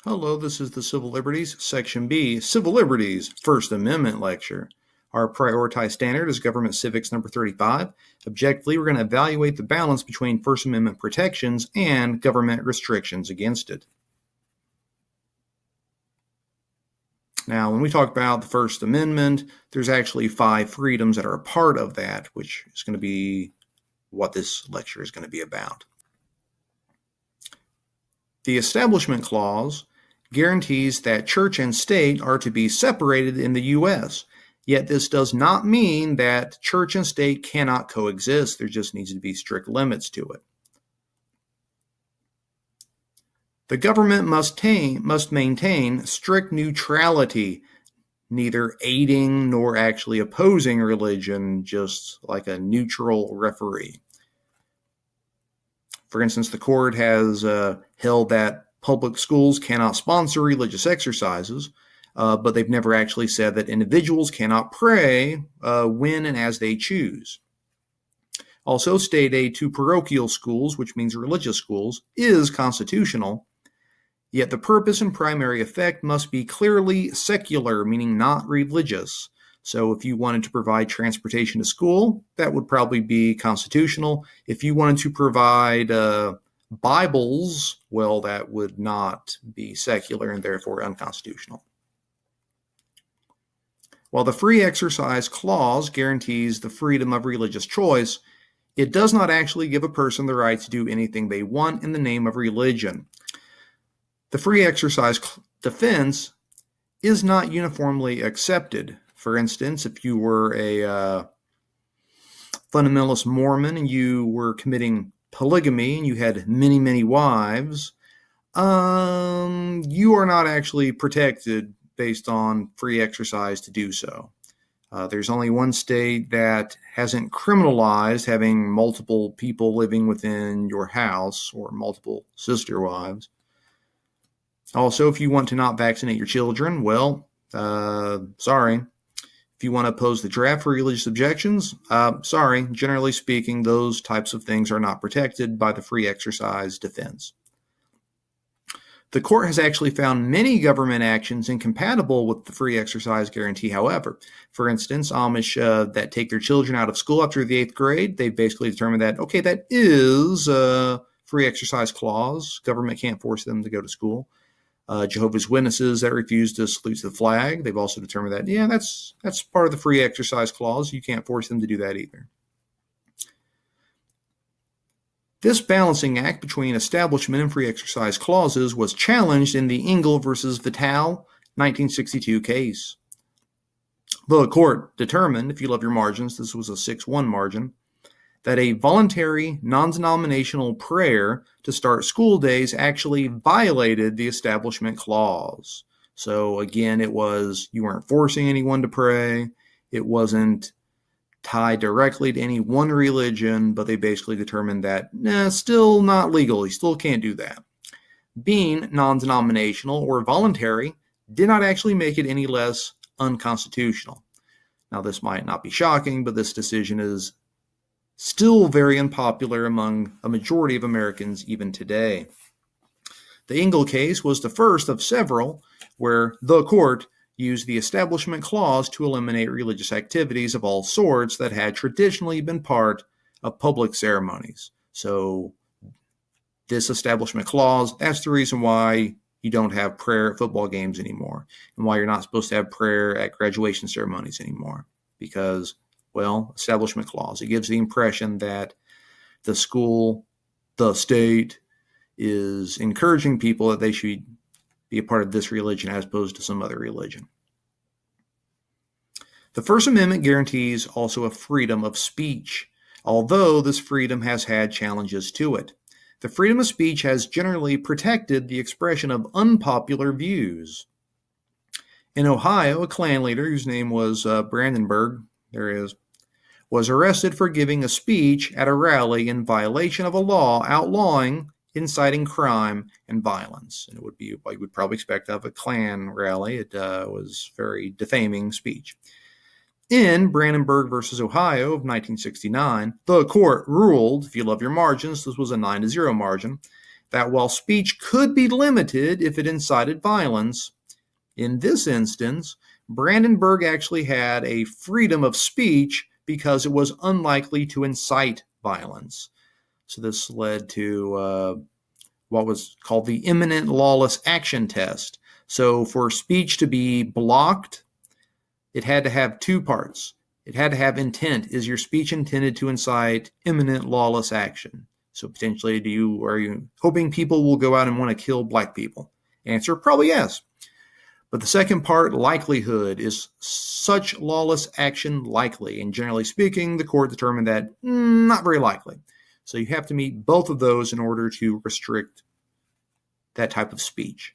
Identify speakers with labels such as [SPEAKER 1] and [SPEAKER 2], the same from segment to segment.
[SPEAKER 1] Hello, this is the Civil Liberties, Section B, Civil Liberties, First Amendment lecture. Our prioritized standard is Government Civics number 35. Objectively, we're going to evaluate the balance between First Amendment protections and government restrictions against it. Now, when we talk about the First Amendment, there's actually 5 freedoms that are a part of that, which is going to be what this lecture is going to be about. The Establishment Clause guarantees that church and state are to be separated in the U.S., yet this does not mean that church and state cannot coexist. There just needs to be strict limits to it. The government must maintain strict neutrality, neither aiding nor actually opposing religion, just like a neutral referee. For instance, the court has held that public schools cannot sponsor religious exercises, but they've never actually said that individuals cannot pray when and as they choose. Also, state aid to parochial schools, which means religious schools, is constitutional, yet the purpose and primary effect must be clearly secular, meaning not religious. So if you wanted to provide transportation to school, that would probably be constitutional. If you wanted to provide Bibles, well, that would not be secular and therefore unconstitutional. While the Free Exercise Clause guarantees the freedom of religious choice, it does not actually give a person the right to do anything they want in the name of religion. The free exercise defense is not uniformly accepted. For instance, if you were a fundamentalist Mormon and you were committing polygamy and you had many, many wives, you are not actually protected based on free exercise to do so. There's only one state that hasn't criminalized having multiple people living within your house or multiple sister wives. Also, if you want to not vaccinate your children, well, sorry. If you want to oppose the draft for religious objections, sorry. Generally speaking, those types of things are not protected by the free exercise defense. The court has actually found many government actions incompatible with the free exercise guarantee, however. For instance, Amish that take their children out of school after the 8th grade, they basically determined that, okay, that is a free exercise clause. Government can't force them to go to school. Jehovah's Witnesses that refuse to salute to the flag, they've also determined that, yeah, that's part of the free exercise clause. You can't force them to do that either. This balancing act between establishment and free exercise clauses was challenged in the Engel versus Vitale 1962 case. The court determined, if you love your margins, this was a 6-1 margin, that a voluntary, non-denominational prayer to start school days actually violated the Establishment Clause. So again, it was, you weren't forcing anyone to pray. It wasn't tied directly to any one religion, but they basically determined that, still not legal. You still can't do that. Being non-denominational or voluntary did not actually make it any less unconstitutional. Now, this might not be shocking, but this decision is still very unpopular among a majority of Americans even today. The Engel case was the first of several where the court used the Establishment Clause to eliminate religious activities of all sorts that had traditionally been part of public ceremonies. So this Establishment Clause, that's the reason why you don't have prayer at football games anymore and why you're not supposed to have prayer at graduation ceremonies anymore. Because, well, Establishment Clause, it gives the impression that the school, the state, is encouraging people that they should be a part of this religion as opposed to some other religion. The First Amendment guarantees also a freedom of speech, although this freedom has had challenges to it. The freedom of speech has generally protected the expression of unpopular views. In Ohio, a Klan leader whose name was Brandenburg, there he is, was arrested for giving a speech at a rally in violation of a law outlawing inciting crime and violence. And it would be what you would probably expect of a Klan rally. It was very defaming speech. In Brandenburg versus Ohio of 1969, the court ruled, if you love your margins, this was a 9-0 margin, that while speech could be limited if it incited violence, in this instance, Brandenburg actually had a freedom of speech because it was unlikely to incite violence. So this led to what was called the imminent lawless action test. So for speech to be blocked, it had to have two parts. It had to have intent. Is your speech intended to incite imminent lawless action? So potentially, are you hoping people will go out and want to kill black people? Answer, probably yes. But the second part, likelihood, is such lawless action likely? And generally speaking, the court determined that not very likely. So you have to meet both of those in order to restrict that type of speech.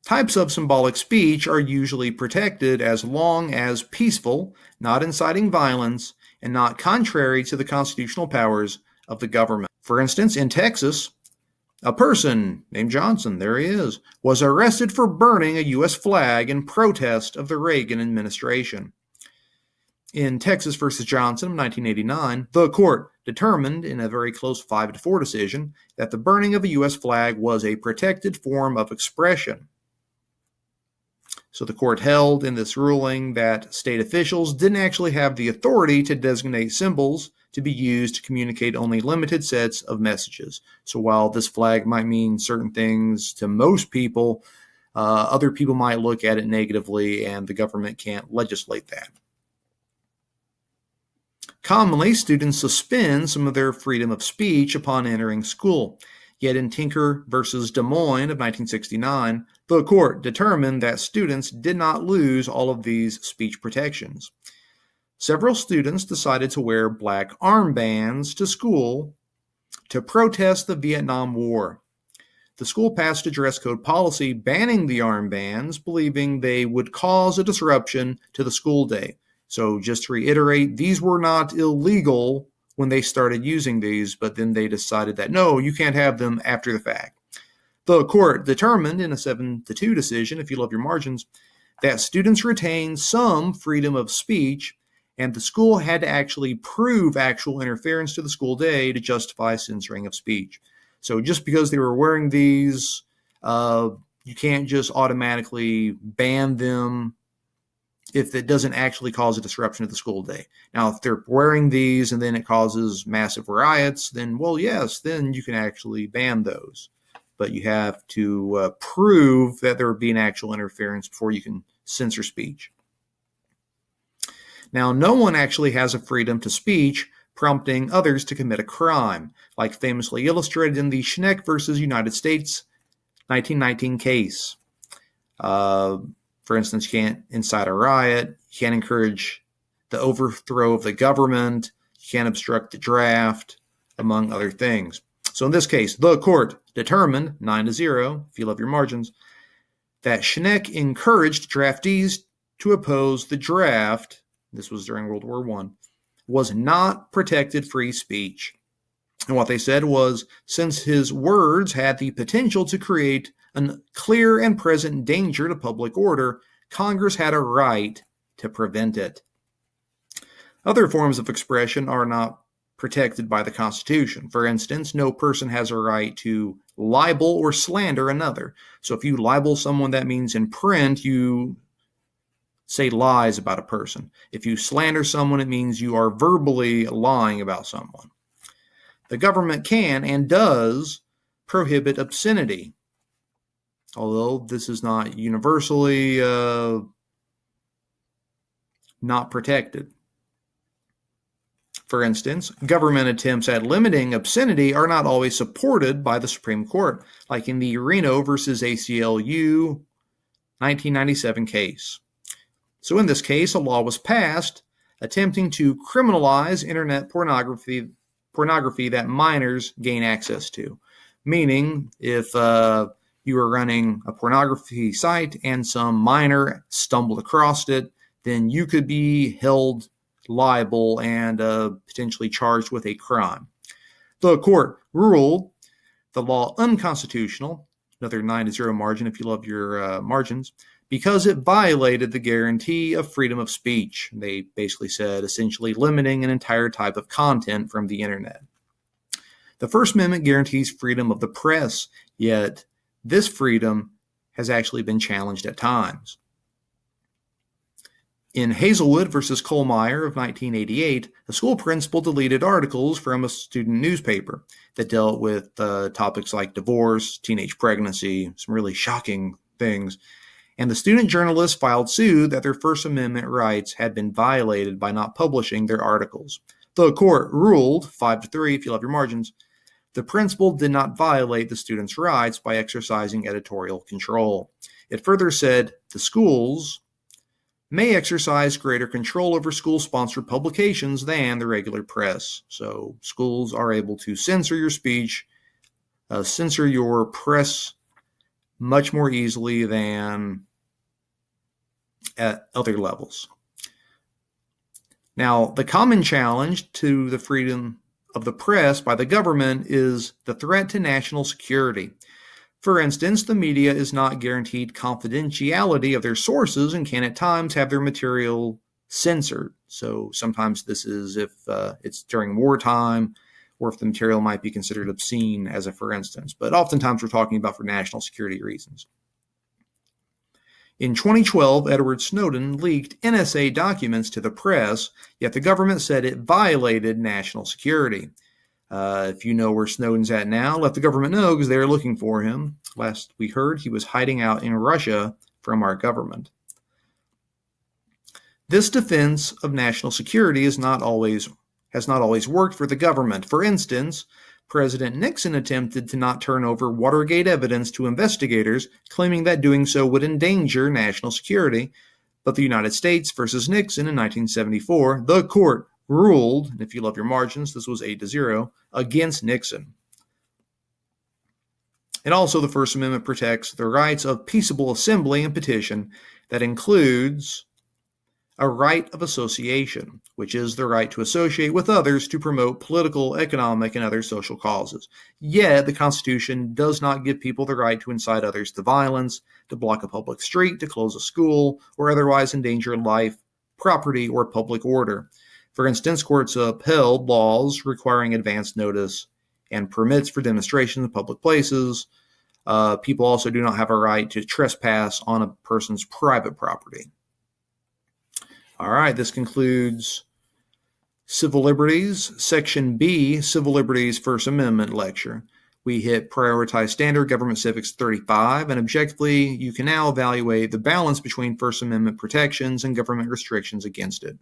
[SPEAKER 1] Types of symbolic speech are usually protected as long as peaceful, not inciting violence, and not contrary to the constitutional powers of the government. For instance, in Texas, a person named Johnson, there he is, was arrested for burning a U.S. flag in protest of the Reagan administration. In Texas versus Johnson of 1989, the court determined in a very close 5-4 decision that the burning of a U.S. flag was a protected form of expression. So the court held in this ruling that state officials didn't actually have the authority to designate symbols to be used to communicate only limited sets of messages. So while this flag might mean certain things to most people, other people might look at it negatively, and the government can't legislate that. Commonly, students suspend some of their freedom of speech upon entering school. Yet in Tinker versus Des Moines of 1969, the court determined that students did not lose all of these speech protections. Several students decided to wear black armbands to school to protest the Vietnam War. The school passed a dress code policy banning the armbands, believing they would cause a disruption to the school day. So just to reiterate, these were not illegal when they started using these, but then they decided that, no, you can't have them after the fact. The court determined in a 7-2 decision, if you love your margins, that students retained some freedom of speech, and the school had to actually prove actual interference to the school day to justify censoring of speech. So just because they were wearing these, you can't just automatically ban them if it doesn't actually cause a disruption of the school day. Now, if they're wearing these and then it causes massive riots, then, well, yes, then you can actually ban those. But you have to prove that there would be an actual interference before you can censor speech. Now, no one actually has a freedom to speech prompting others to commit a crime, like famously illustrated in the Schneck versus United States 1919 case. For instance, you can't incite a riot, you can't encourage the overthrow of the government, you can't obstruct the draft, among other things. So in this case, the court determined, 9-0, if you love your margins, that Schneck encouraged draftees to oppose the draft, this was during World War I, was not protected free speech. And what they said was, since his words had the potential to create a clear and present danger to public order, Congress had a right to prevent it. Other forms of expression are not protected by the Constitution. For instance, no person has a right to libel or slander another. So if you libel someone, that means in print you say lies about a person. If you slander someone, it means you are verbally lying about someone. The government can and does prohibit obscenity, although this is not universally not protected. For instance, government attempts at limiting obscenity are not always supported by the Supreme Court, like in the Reno versus ACLU 1997 case. So in this case, a law was passed attempting to criminalize internet pornography that minors gain access to. Meaning, if you were running a pornography site and some minor stumbled across it, then you could be held liable and potentially charged with a crime. The court ruled the law unconstitutional, another 9-0 margin if you love your margins, because it violated the guarantee of freedom of speech. They basically said essentially limiting an entire type of content from the internet. The First Amendment guarantees freedom of the press, yet this freedom has actually been challenged at times. In Hazelwood versus Kohlmeyer of 1988, a school principal deleted articles from a student newspaper that dealt with topics like divorce, teenage pregnancy, some really shocking things. And the student journalists filed suit that their First Amendment rights had been violated by not publishing their articles. The court ruled 5-3, if you love your margins, the principal did not violate the students' rights by exercising editorial control. It further said the schools may exercise greater control over school-sponsored publications than the regular press. So schools are able to censor your speech, censor your press much more easily than at other levels. Now, the common challenge to the freedom of the press by the government is the threat to national security. For instance, the media is not guaranteed confidentiality of their sources and can at times have their material censored. So sometimes this is if it's during wartime or if the material might be considered obscene as a for instance. But oftentimes we're talking about for national security reasons. In 2012, Edward Snowden leaked NSA documents to the press, yet the government said it violated national security. If you know where Snowden's at now, let the government know because they're looking for him. Last we heard, he was hiding out in Russia from our government. This defense of national security has not always worked for the government. For instance, President Nixon attempted to not turn over Watergate evidence to investigators, claiming that doing so would endanger national security. But the United States versus Nixon in 1974, the court ruled, and if you love your margins, this was 8-0, against Nixon. And also the First Amendment protects the rights of peaceable assembly and petition that includes a right of association, which is the right to associate with others to promote political, economic, and other social causes. Yet, the Constitution does not give people the right to incite others to violence, to block a public street, to close a school, or otherwise endanger life, property, or public order. For instance, courts upheld laws requiring advance notice and permits for demonstrations in public places. People also do not have a right to trespass on a person's private property. All right, this concludes Civil Liberties, Section B, Civil Liberties First Amendment lecture. We hit Prioritize Standard Government Civics 35, and objectively, you can now evaluate the balance between First Amendment protections and government restrictions against it.